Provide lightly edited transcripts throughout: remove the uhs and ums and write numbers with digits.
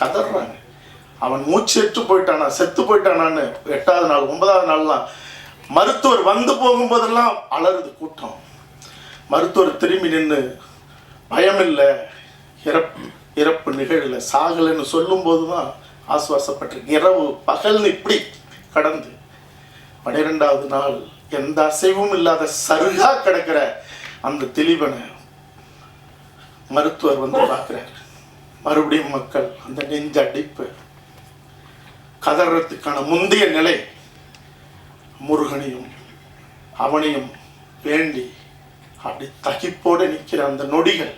கதறாங்க. அவன் மூச்சு எட்டு போயிட்டானா, செத்து போயிட்டானான்னு 8வது நாள் 9வது நாள்லாம் மருத்துவர் வந்து போகும்போதெல்லாம் அலறுது கூட்டம். மருத்துவர் திரும்பி நின்று பயமில்லை, இறப்பு நிகழல, சாகலைன்னு சொல்லும்போது தான் ஆசுவாசப்பட்டிருக்கு. இரவு பகல்னு இப்படி கடந்து 12வது நாள் எந்த அசைவும் இல்லாத சருகா கிடக்கிற அந்த திலீபனை மருத்துவர் வந்து பார்க்குறாரு. மறுபடியும் மக்கள் அந்த நெஞ்ச அடிப்பு, கதறத்துக்கான முந்தைய நிலை, முருகனையும் அவனையும் வேண்டி அப்படி தகிப்போடு நிற்கிற அந்த நொடிகள்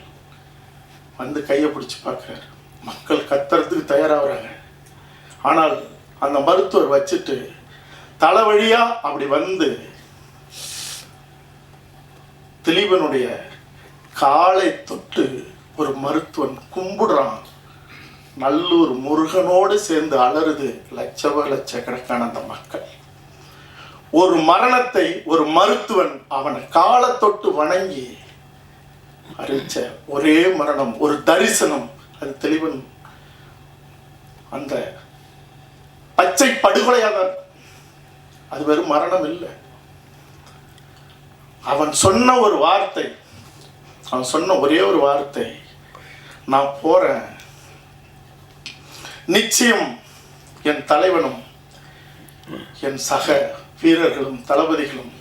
வந்து கையை பிடிச்சி பார்க்குறாரு. மக்கள் கத்துறதுக்கு தயாராகிறாங்க. ஆனால் அந்த மருத்துவர் வச்சுட்டு தலைவழியா அப்படி வந்து திலீபனுடைய காலை தொட்டு ஒரு மருத்துவன் கும்பிடுறான். நல்லூர் முருகனோடு சேர்ந்து அலறுது லட்சக்கணக்கான அந்த மக்கள். ஒரு மரணத்தை ஒரு மருத்துவன் அவனை காலை தொட்டு வணங்கி அறிவிச்ச ஒரே மரணம், ஒரு தரிசனம், அது திலீபன் அந்த பச்சை படுகொலையாக. அது வெறும் மரணம் இல்லை. அவன் சொன்ன ஒரு வார்த்தை, அவன் சொன்ன ஒரே ஒரு வார்த்தை, நான் போறேன், நிச்சயம் என் தலைவனும் என் சக வீரர்களும் தளபதிகளும்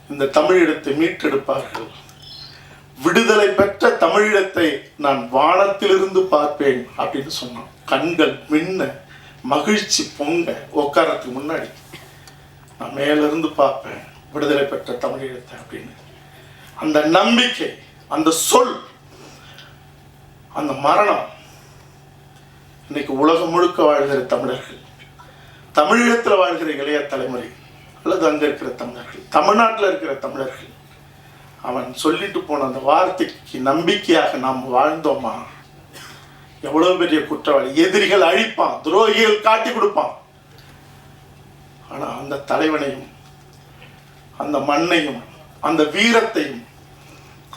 இந்த தமிழீழத்தை மீட்டெடுப்பார்கள், விடுதலை பெற்ற தமிழீழத்தை நான் வானத்திலிருந்து பார்ப்பேன் அப்படின்னு சொன்னான். கண்கள் மின்ன, மகிழ்ச்சி பொங்க, உட்காரத்துக்கு முன்னாடி நான் மேலிருந்து பார்ப்பேன் விடுதலை பெற்ற தமிழீழத்தை அப்படின்னு. அந்த நம்பிக்கை, அந்த சொல், அந்த மரணம் இன்னைக்கு உலகம் முழுக்க வாழ்கிற தமிழர்கள், தமிழீழத்தில் வாழ்கிற இளைய தலைமுறை அல்லது அங்கே இருக்கிற தமிழர்கள், தமிழ்நாட்டில் இருக்கிற தமிழர்கள், அவன் சொல்லிட்டு போன அந்த வார்த்தைக்கு நம்பிக்கையாக நாம் வாழ்ந்தோமா? எவ்வளவு பெரிய குற்றவாளி, எதிரிகள் அழிப்பான், துரோகிகள் காட்டி கொடுப்பான். ஆனால் அந்த தலைவனையும் அந்த மண்ணையும் அந்த வீரத்தையும்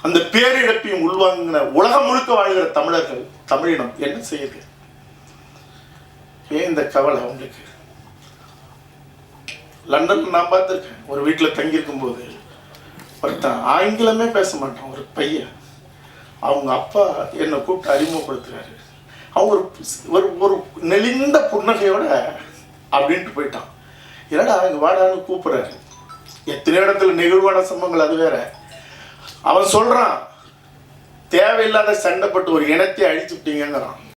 அந்த பேரிழப்பையும் உள்வாங்கின உலகம் முழுக்க வாழ்கிற தமிழர்கள், தமிழினம் என்ன செய்யுது? ஏன் இந்த கவலை அவங்களுக்கு? லண்டன்ல நான் பார்த்துருக்கேன். ஒரு வீட்டில் தங்கியிருக்கும் போது ஒருத்தன் ஆங்கிலமே பேச மாட்டான், ஒரு பையன். அவங்க அப்பா என்னை கூப்பிட்டு அறிமுகப்படுத்துறாரு. அவங்க ஒரு ஒரு நெளிந்த புன்னகையோட அப்படின்ட்டு போயிட்டான். என்னடா இங்கே வாடான்னு கூப்பிட்றாரு. எத்தனை இடத்துல நெகிழ்வான சம்பவங்கள், அது வேற. அவன் சொல்றான், தேவையில்லாத சண்டைப்பட்டு ஒரு இனத்தை அழிச்சு விட்டீங்கிறான்.